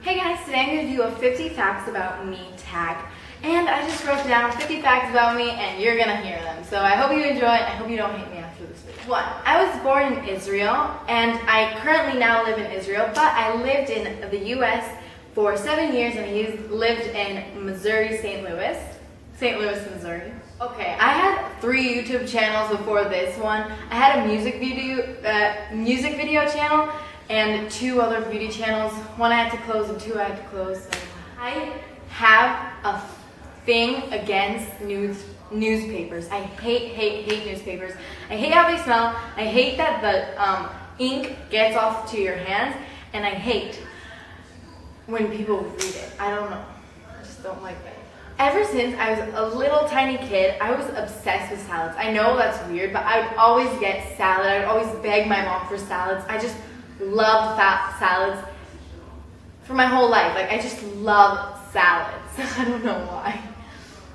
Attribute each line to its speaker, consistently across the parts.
Speaker 1: Hey guys, today I'm going to do a 50 facts about me tag. And I just wrote down 50 facts about me and you're going to hear them. So I hope you enjoy it. I hope you don't hate me after this video. 1. I was born in Israel and I currently now live in Israel, but I lived in the US for 7 years and I lived in Missouri, St. Louis, Missouri. Okay, I had 3 YouTube channels before this one. I had a music video channel and 2 other beauty channels. 1 I had to close and 2 I had to close. So I have a thing against newspapers. I hate newspapers. I hate how they smell. I hate that the ink gets off to your hands, and I hate when people read it. I don't know. I just don't like that. Ever since I was a little tiny kid, I was obsessed with salads. I know that's weird, but I would always get salad. I would always beg my mom for salads. I just loved salads for my whole life. Like, I just love salads. I don't know why,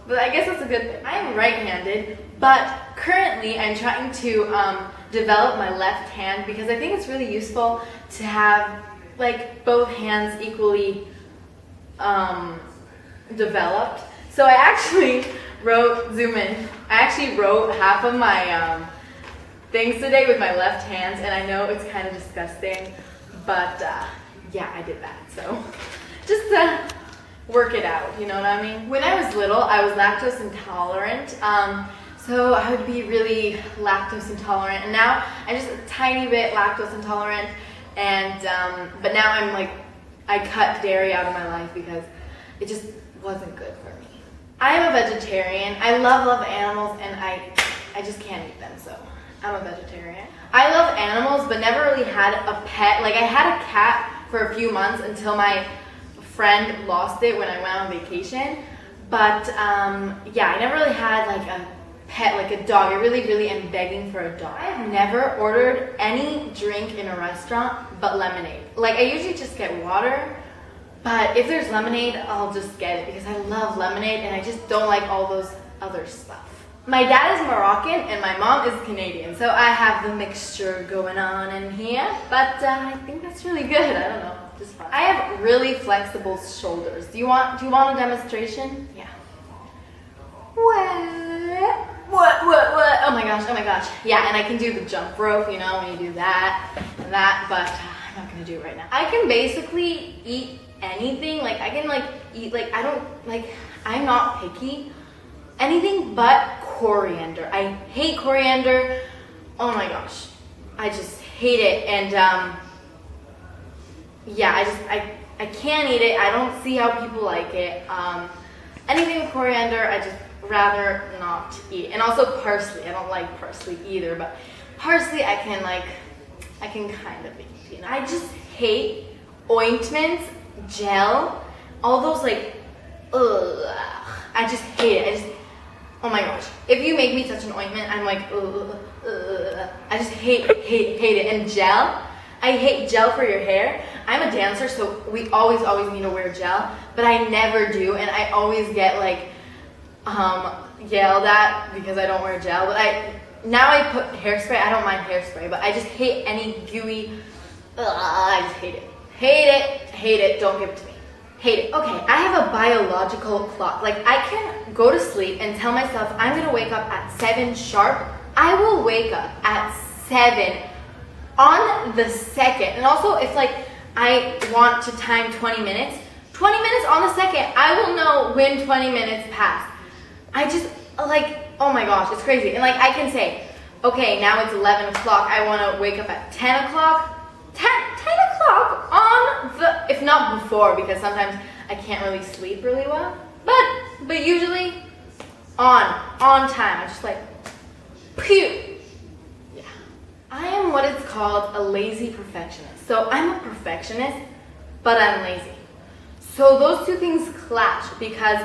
Speaker 1: but I guess that's a good thing. I am right-handed, but currently I'm trying to develop my left hand because I think it's really useful to have like both hands equally developed. So I actually wrote, zoom in, I actually wrote half of my things today with my left hand, and I know it's kind of disgusting, but yeah, I did that. So just to work it out, you know what I mean? When I was little, I was lactose intolerant, so I would be really lactose intolerant, and now I'm just a tiny bit lactose intolerant, and but now I'm like, I cut dairy out of my life because it just wasn't good for me. I am a vegetarian. I love animals, and I just can't eat them, so I'm a vegetarian. I love animals, but never really had a pet. Like, I had a cat for a few months until my friend lost it when I went on vacation. But yeah, I never really had like a pet, like a dog. I really am begging for a dog. I have never ordered any drink in a restaurant but lemonade. Like, I usually just get water, but if there's lemonade, I'll just get it because I love lemonade and I just don't like all those other stuff. My dad is Moroccan and my mom is Canadian, so I have the mixture going on in here, but I think that's really good. I don't know, just fun. I have really flexible shoulders. Do you want a demonstration? Yeah. What? Oh my gosh. Yeah, and I can do the jump rope, you know, when you do that and that, but I'm not gonna do it right now. I can basically eat anything. Like, I can like eat, like, I'm not picky. Anything but coriander. I hate coriander. Oh my gosh. I just hate it. And yeah, I can't eat it. I don't see how people like it. Anything with coriander, I just rather not eat. And also parsley. I don't like parsley either, but parsley I can kind of eat, you know. I just hate ointments, gel, all those like, ugh. I just hate it. Oh my gosh. If you make me such an ointment, I'm like, ugh. I just hate it. And gel, I hate gel for your hair. I'm a dancer, so we always need to wear gel, but I never do, and I always get like yelled at because I don't wear gel. But now I put hairspray. I don't mind hairspray, but I just hate any gooey. I just hate it. Hate it. Don't give it to me. Hate it. Okay, I have a biological clock. Like, I can go to sleep and tell myself I'm gonna wake up at 7 sharp. I will wake up at 7 on the second. And also, if like I want to time 20 minutes on the second, I will know when 20 minutes pass. I just like, oh my gosh, it's crazy. And like, I can say, okay, now it's 11 o'clock. I wanna wake up at 10 o'clock. 10 o'clock on the, if not before, because sometimes I can't really sleep really well, but usually on time. I'm just like, pew. Yeah. I am what is called a lazy perfectionist. So I'm a perfectionist, but I'm lazy. So those two things clash because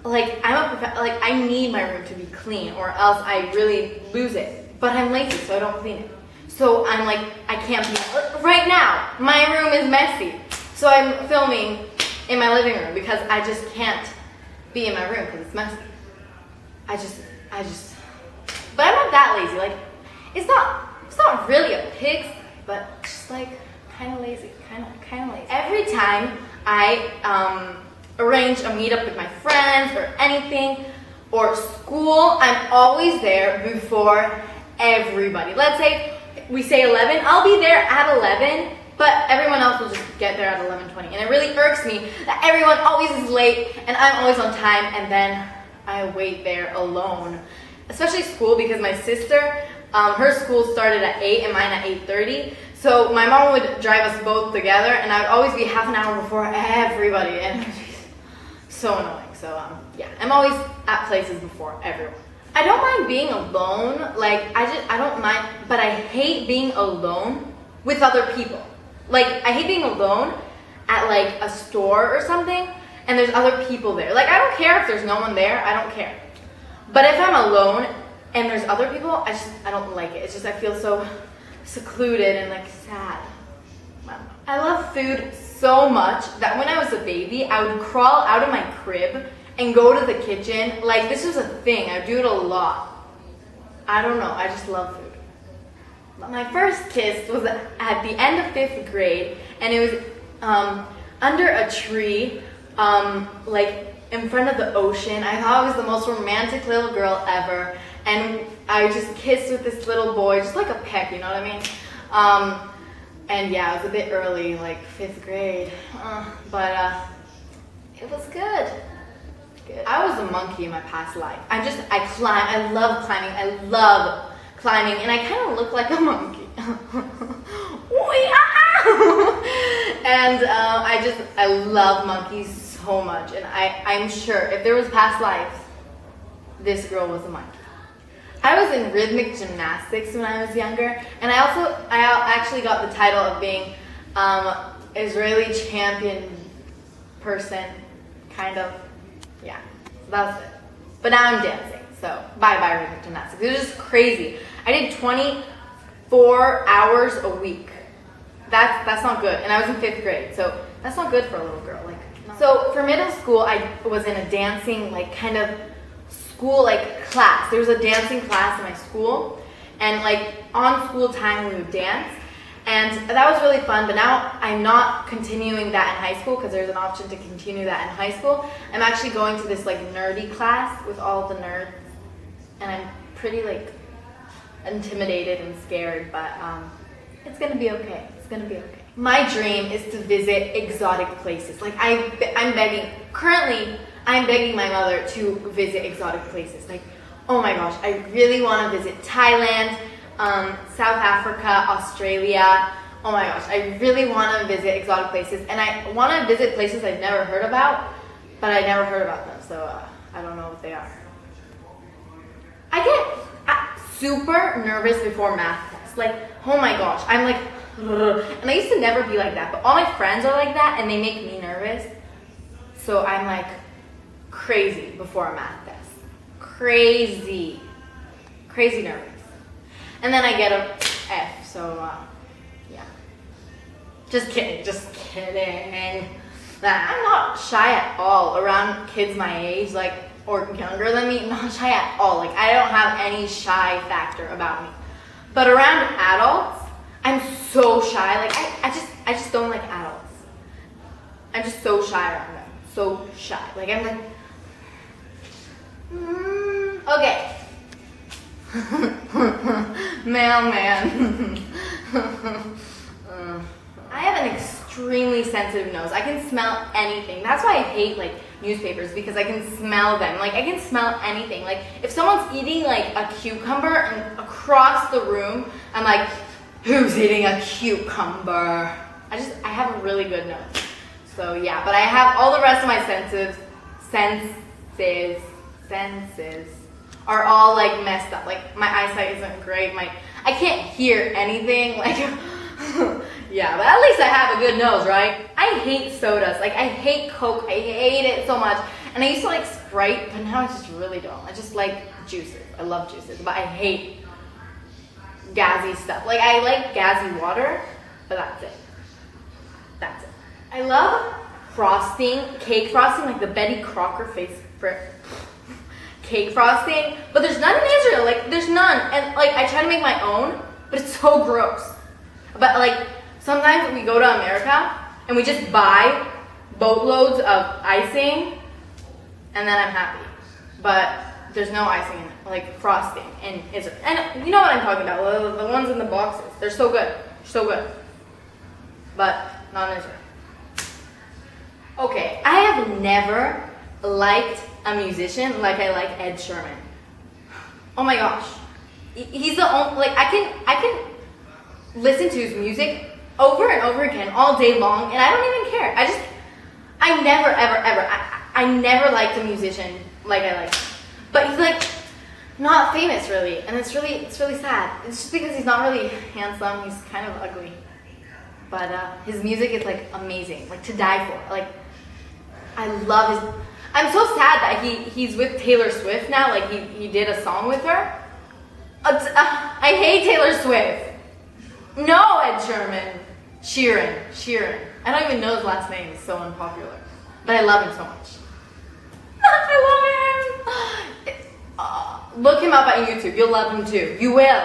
Speaker 1: like I need my room to be clean or else I really lose it. But I'm lazy, so I don't clean it. So I'm like, I can't be, right now, my room is messy. So I'm filming in my living room because I just can't be in my room because it's messy. I just, but I'm not that lazy. Like, it's not really a pig, but just like kind of lazy, kind of lazy. Every every time I arrange a meetup with my friends or anything, or school, I'm always there before everybody. Let's say we say 11, I'll be there at 11, but everyone else will just get there at 11:20. And it really irks me that everyone always is late and I'm always on time, and then I wait there alone. Especially school, because my sister, her school started at 8 and mine at 8:30. So my mom would drive us both together, and I would always be half an hour before everybody, and it would be so annoying. So yeah, I'm always at places before everyone. I don't mind being alone, like I don't mind, but I hate being alone with other people. Like I hate being alone at like a store or something and there's other people there. Like I don't care if there's no one there, I don't care. But if I'm alone and there's other people, I don't like it. It's just I feel so secluded and like sad. I love food so much that when I was a baby, I would crawl out of my crib and go to the kitchen. Like this was a thing. I do it a lot. I don't know. I just love food. My first kiss was at the end of 5th grade, and it was under a tree, like in front of the ocean. I thought I was the most romantic little girl ever, and I just kissed with this little boy, just like a peck, you know what I mean? And yeah, it was a bit early, like 5th grade, but it was good. I was a monkey in my past life. I climb, I love climbing, and I kind of look like a monkey. And I love monkeys so much, and I'm sure if there was past lives, this girl was a monkey. I was in rhythmic gymnastics when I was younger, and I actually got the title of being Israeli champion person, kind of. Yeah, so that was it. But now I'm dancing, so bye rhythmic gymnastics. It was just crazy. I did 24 hours a week. That's not good. And I was in 5th grade, so that's not good for a little girl. Like, no. So for middle school, I was in a dancing, like kind of school like class. There was a dancing class in my school, and like on school time we would dance. And that was really fun, but now I'm not continuing that in high school because there's an option to continue that in high school. I'm actually going to this like nerdy class with all the nerds, and I'm pretty like intimidated and scared, but it's gonna be okay. It's gonna be okay. My dream is to visit exotic places. Like I'm begging my mother to visit exotic places. Like, oh my gosh, I really want to visit Thailand, South Africa, Australia. Oh my gosh, I really want to visit exotic places, and I want to visit places I've never heard about, but I never heard about them, so I don't know what they are. I get super nervous before math tests. Like, oh my gosh, I'm like, and I used to never be like that, but all my friends are like that, and they make me nervous. So I'm like crazy before a math test. Crazy nervous. And then I get a F, so yeah. Just kidding. I'm not shy at all around kids my age, like, or younger than me. Not shy at all. Like, I don't have any shy factor about me. But around adults, I'm so shy. Like, I just don't like adults. I'm just so shy around them. So shy. Like, I'm like, okay. Mailman. I have an extremely sensitive nose. I can smell anything. That's why I hate like newspapers, because I can smell them. Like I can smell anything. Like if someone's eating like a cucumber and across the room, I'm like, who's eating a cucumber? I have a really good nose. So yeah, but I have all the rest of my senses are all like messed up. Like my eyesight isn't great. I can't hear anything. Like yeah, but at least I have a good nose, right? I hate sodas. Like I hate Coke. I hate it so much. And I used to like Sprite, but now I just really don't. I just like juices. I love juices, but I hate gassy stuff. Like I like gassy water, but that's it. That's it. I love frosting, cake frosting, like the Betty Crocker cake frosting, but there's none in Israel. Like there's none, and like I try to make my own, but it's so gross. But like sometimes we go to America and we just buy boatloads of icing, and then I'm happy. But there's no icing in it, like frosting in Israel. And you know what I'm talking about, the ones in the boxes. They're so good, so good. But not in Israel. Okay, I have never liked a musician like I like Ed Sheeran. Oh my gosh. He's the only, like, I can listen to his music over and over again all day long, and I don't even care. I never, ever, ever, I never liked a musician like I like him. But he's like not famous really, and it's really sad. It's just because he's not really handsome. He's kind of ugly, but his music is like amazing, like to die for. Like I love his. I'm so sad that he's with Taylor Swift now. Like he did a song with her. I hate Taylor Swift. No, Ed Sheeran. I don't even know his last name. It's so unpopular, but I love him so much. I love him. Look him up on YouTube. You'll love him too. You will.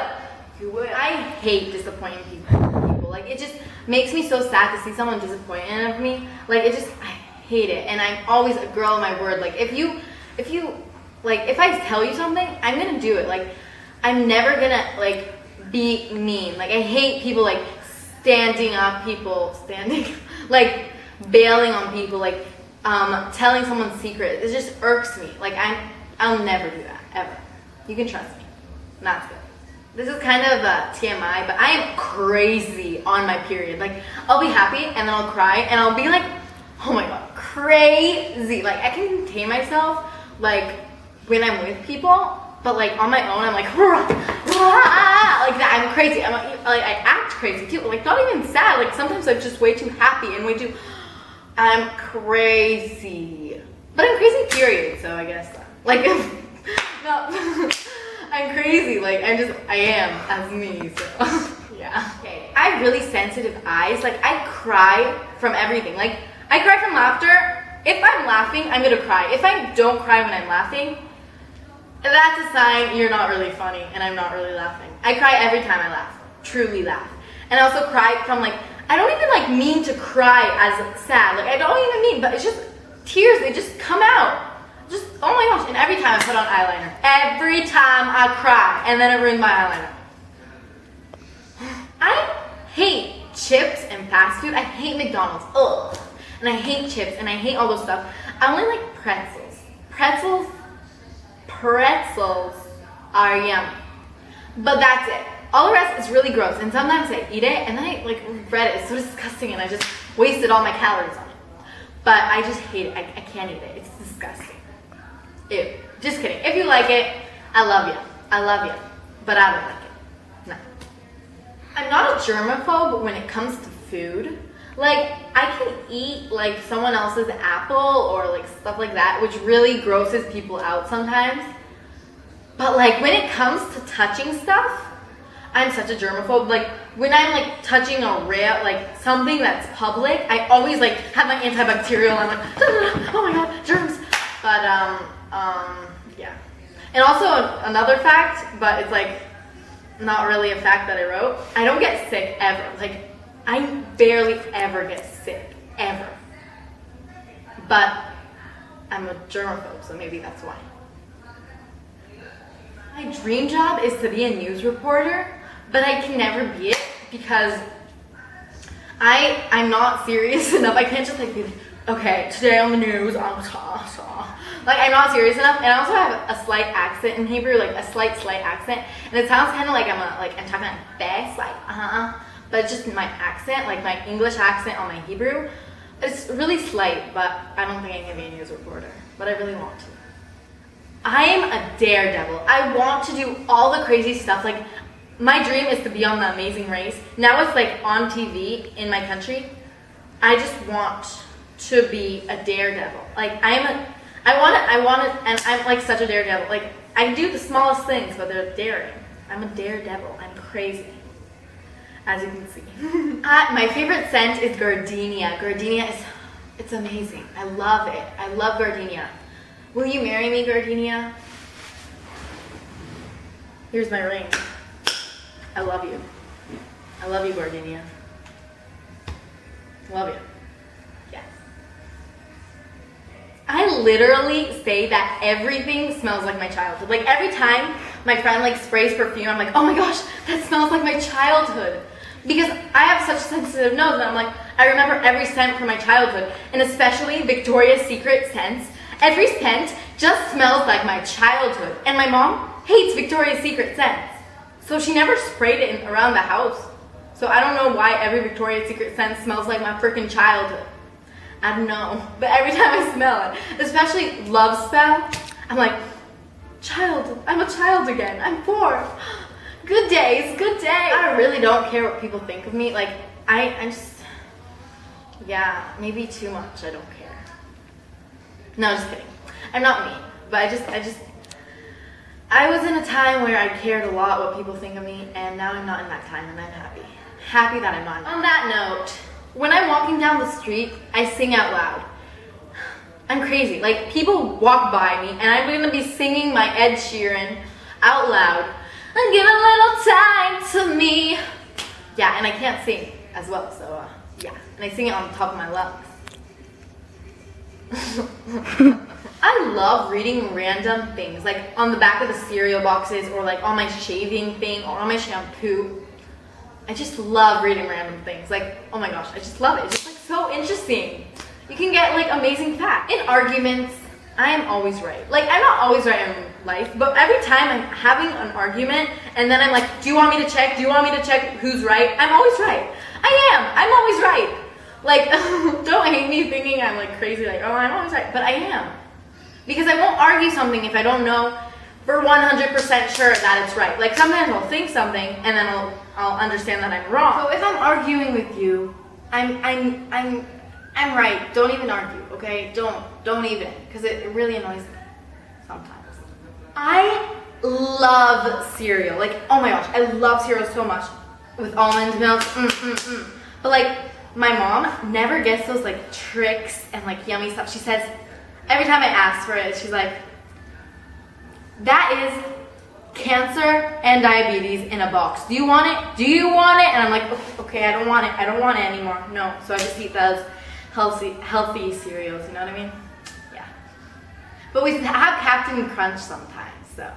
Speaker 1: I hate disappointing people. Like it just makes me so sad to see someone disappointed of me. Like I hate it. And I'm always a girl of my word. Like if you like if I tell you something, I'm gonna do it. Like I'm never gonna like be mean. Like I hate people like standing like bailing on people, like telling someone's secret. It just irks me. Like I'll never do that ever. You can trust me. That's good. This is kind of TMI, but I am crazy on my period. Like I'll be happy and then I'll cry and I'll be like, oh my god, crazy. Like I can contain myself like when I'm with people, but like on my own I'm like rah, rah, like that. I'm crazy. I act crazy too. Like not even sad. Like sometimes I'm just way too happy and way too. I'm crazy, but I'm crazy period. So I guess like no, I'm crazy. Like I am as me. So yeah. Okay. I have really sensitive eyes. Like I cry from everything. Like I cry from laughter. If I'm laughing, I'm gonna cry. If I don't cry when I'm laughing, that's a sign you're not really funny and I'm not really laughing. I cry every time I laugh. Truly laugh. And I also cry from like, I don't even like mean to cry as sad. Like I don't even mean, but it's just tears, they just come out. Just, oh my gosh. And every time I put on eyeliner. Every time I cry and then I ruin my eyeliner. I hate chips and fast food. I hate McDonald's. Ugh. And I hate chips and I hate all those stuff. I only like pretzels. Pretzels are yummy. But that's it. All the rest is really gross. And sometimes I eat it and then I like regret it. It's so disgusting and I just wasted all my calories on it. But I just hate it. I can't eat it. It's disgusting. Ew. Just kidding. If you like it, I love you. But I don't like it. No. I'm not a germaphobe when it comes to food. Like, I can eat like someone else's apple or like stuff like that, which really grosses people out sometimes. But like when it comes to touching stuff, I'm such a germaphobe. Like when I'm like touching a rail, like something that's public, I always like have my antibacterial. I'm like, oh my god, germs. But yeah. And also another fact, but it's like not really a fact that I wrote. I don't get sick ever. Like I barely ever get sick, ever. But I'm a germaphobe, so maybe that's why. My dream job is to be a news reporter, but I can never be it because I'm not serious enough. I can't just like be like, okay, today on the news, like I'm not serious enough. And I also have a slight accent in Hebrew, like a slight accent, and it sounds kind of like I'm talking like fast, like but it's just my accent, like my English accent on my Hebrew. It's really slight, but I don't think I can be a news reporter, but I really want to. I am a daredevil. I want to do all the crazy stuff. Like my dream is to be on The Amazing Race. Now it's like on TV in my country. I just want to be a daredevil. Like I want to, and I'm like such a daredevil. Like I do the smallest things, but they're daring. I'm a daredevil. I'm crazy, as you can see. My favorite scent is Gardenia. Gardenia it's amazing. I love it. I love Gardenia. Will you marry me, Gardenia? Here's my ring. I love you. I love you, Gardenia. Love you. literally say that everything smells like my childhood. Like every time my friend like sprays perfume, I'm like, oh my gosh, that smells like my childhood. Because I have such a sensitive nose that I'm like, I remember every scent from my childhood, and especially Victoria's Secret scents. Every scent just smells like my childhood. And my mom hates Victoria's Secret scents, so she never sprayed it around the house. So I don't know why every Victoria's Secret scent smells like my freaking childhood. I don't know, but every time I smell it, especially Love Spell, I'm like, I'm a child again, I'm 4. Good days, good day. I really don't care what people think of me. Like, I just, yeah, maybe too much, I don't care. No, just kidding. I'm not mean, but I was in a time where I cared a lot what people think of me, and now I'm not in that time, and I'm happy. Happy that I'm not. On that note, when I'm walking down the street, I sing out loud. I'm crazy. Like, people walk by me, and I'm gonna be singing my Ed Sheeran out loud. And give a little time to me. Yeah, and I can't sing as well, so yeah. And I sing it on the top of my lungs. I love reading random things, like on the back of the cereal boxes, or like on my shaving thing, or on my shampoo. I just love reading random things. Like, oh my gosh, I just love it. It's just like so interesting. You can get like amazing facts. In arguments, I am always right. Like, I'm not always right in life, but every time I'm having an argument and then I'm like, do you want me to check? Do you want me to check who's right? I'm always right. I'm always right. Like, don't hate me thinking I'm like crazy, like, oh, I'm always right, but I am. Because I won't argue something if I don't know for 100% sure that it's right. Like, sometimes I'll think something and then I'll understand that I'm wrong. So if I'm arguing with you, I'm right. Don't even argue, okay? Don't even, because it really annoys me sometimes. I love cereal. Like, oh my gosh, I love cereal so much with almond milk. But like, my mom never gets those like tricks and like yummy stuff. She says every time I ask for it, she's like, that is cancer and diabetes in a box. Do you want it? Do you want it? And I'm like, okay, I don't want it. I don't want it anymore. No. So I just eat those healthy cereals, you know what I mean? Yeah. But we have Captain Crunch sometimes, so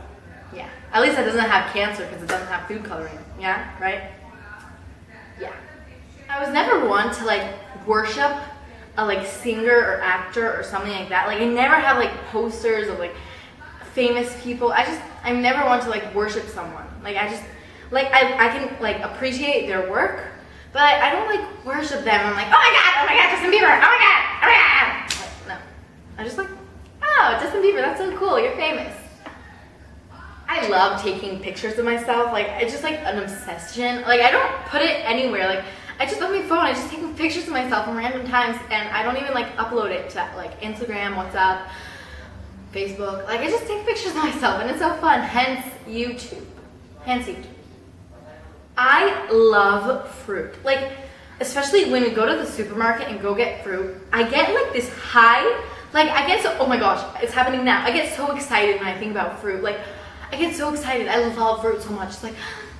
Speaker 1: yeah. At least it doesn't have cancer because it doesn't have food coloring. Yeah, right? Yeah. I was never one to like worship a like singer or actor or something like that. Like, I never have like posters of like famous people. I never want to like worship someone. Like, I can like appreciate their work, but I don't like worship them. I'm like, oh my god, Justin Bieber, oh my god. Like, no. I'm just like, oh, Justin Bieber, that's so cool, you're famous. I love taking pictures of myself. Like, it's just like an obsession. Like, I don't put it anywhere. Like, I just on my phone, I just take pictures of myself in random times, and I don't even like upload it to like Instagram, WhatsApp, Facebook. Like, I just take pictures of myself, and it's so fun. Hence YouTube. I love fruit. Like, especially when we go to the supermarket and go get fruit, I get like this high. Like, I get so, oh my gosh, it's happening now. I get so excited when I think about fruit. Like, I get so excited. I love fruit so much. It's like,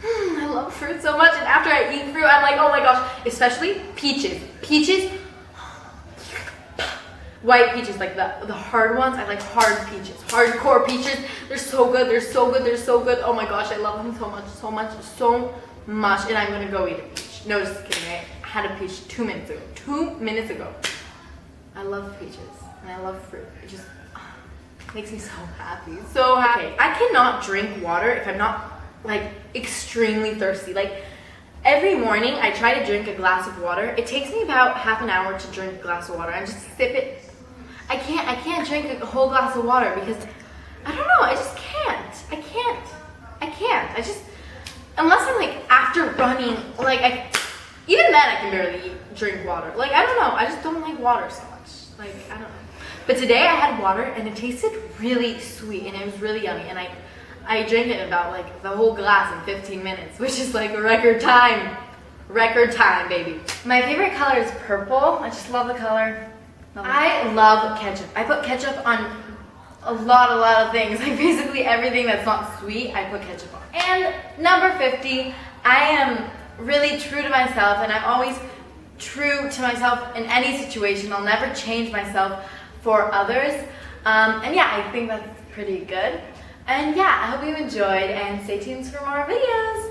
Speaker 1: I love fruit so much. And after I eat fruit, I'm like, oh my gosh. Especially peaches. White peaches, like the hard ones. I like hard peaches. Hardcore peaches. They're so good. Oh my gosh, I love them so much. And I'm gonna go eat a peach. No, just kidding. I had a peach 2 minutes ago. 2 minutes ago. I love peaches. And I love fruit. It just makes me so happy. So happy. Okay, I cannot drink water if I'm not like extremely thirsty. Like, every morning I try to drink a glass of water. It takes me about half an hour to drink a glass of water. I just sip it. I can't drink a whole glass of water because I don't know, I just can't. I can't. I just, unless I'm like after running, like even then I can barely drink water. Like, I don't know, I just don't like water so much. Like, I don't know. But today I had water and it tasted really sweet and it was really yummy, and I drank it in about like the whole glass in 15 minutes, which is like record time, baby. My favorite color is purple. I just love the color. I love ketchup. I put ketchup on a lot of things. Like, basically everything that's not sweet, I put ketchup on. And number 50, I am really true to myself, and I'm always true to myself in any situation. I'll never change myself for others. And yeah, I think that's pretty good. And yeah, I hope you enjoyed and stay tuned for more videos.